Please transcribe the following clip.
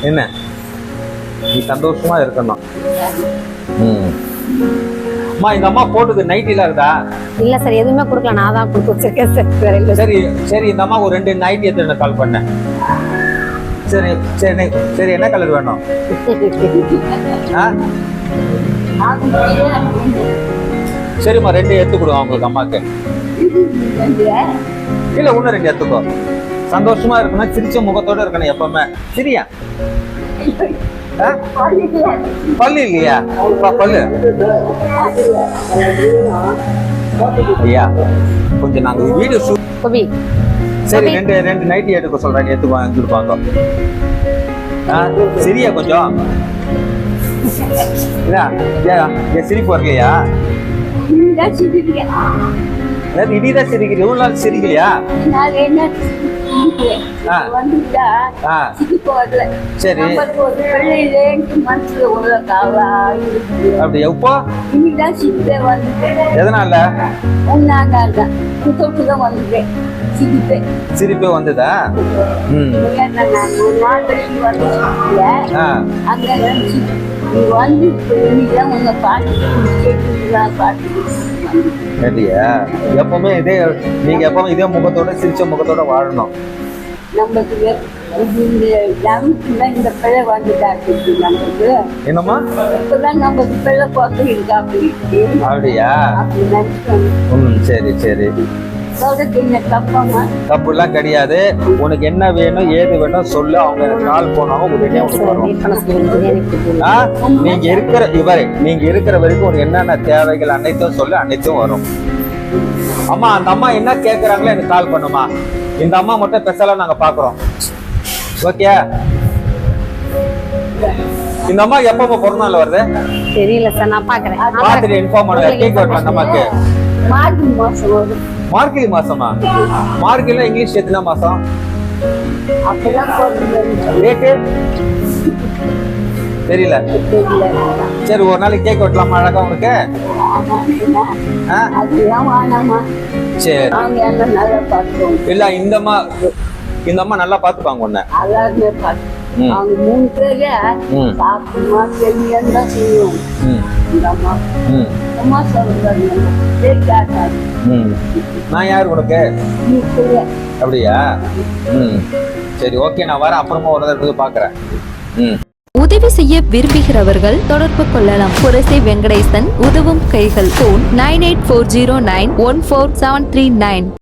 என்ன நீ சந்தோஷமா இருக்கணும். அம்மா இந்த அம்மா போட்டது நைட்டில இருக்குதா? இல்ல சார், எதுவுமே கொடுக்கல, நான் தான் கொடுத்து வச்சிருக்கேன் சார். வேற இல்ல. சரி சரி, இந்த அம்மா ஒரு 2 நைட்டி எடுத்து கால் பண்ணேன். சரி சரி சரி, என்ன கலர் வேணும்? சரிம்மா 2 எடுத்து கொடுங்க உங்களுக்கு அம்மாக்கு. இல்ல இன்னும் 2 எடுத்துக்கோ. சந்தோஷமா இருக்கணும், சிரிச்ச முகத்தோட இருக்கணும் எப்பவுமே. சரியா? பல்லு இல்லையா? பல்லு ஐயா கொஞ்சம் நாங்க வீடியோ கோபி. சரி 2 நைட்டி எடுக்க சொல்றேன், எடுத்துப்பாங்க. சரியா கொஞ்சம் சிரிப்பு வரலையா? இடிதான் சிரிக்கிறீங்க, இவ்வளவு நாள் சிரிக்கலையா? சரி அப்படி எப்போ எதனால சிரிப்பே வந்ததா? எப்பவுமே இதே, நீங்க எப்பவுமே இதே முகத்தோட சிரிச்ச முகத்தோட வாழணும். என்னம்மா அப்படியா? சரி சரி, தப்புலாம் கிடையாது. உனக்கு என்ன வேணும் ஏது வேணும் சொல்லு, அவங்க கால் போனாலும் உடனே நீங்க இருக்கிற வரைக்கும் உனக்கு என்னென்ன தேவைகள் அனைத்தும் சொல்லு, அனைத்தும் வரும். அம்மா அந்த அம்மா என்ன கேட்கறாங்களோ எனக்கு கால் பண்ணுமா. இந்த அம்மா மட்டும் ஸ்பெஷலா நாங்க பாக்குறோம். ஓகே, இந்த அம்மா எப்ப பிறந்த நாள் வருது தெரியல சார், நான் பாக்குறேன். பாத்துட்டு இன்ஃபார்ம் பண்ணுங்க. கேக் வெட்டலாம் அந்த அம்மாக்கு. மார்கழி மாசமா? மார்கழில இங்கிலீஷ் எத்தனை மாசம்? டேட்டு தெரியல. சரி ஒரு நாளைக்கு கேக் வெட்டலாமா அழகா உனக்கு? சரி இல்ல, இந்த அம்மா நல்லா பாத்துப்பாங்க உன்ன. நான் யாரு உனக்கு? அப்படியா? சரி ஓகே, நான் வரேன். அப்புறமா ஒரு தடவை பாக்குறேன். உதவி செய்ய விரும்புகிறவர்கள் தொடர்பு கொள்ளலாம். புரசை வெங்கடேசன் உதவும் கைகள். போன் 9840914739.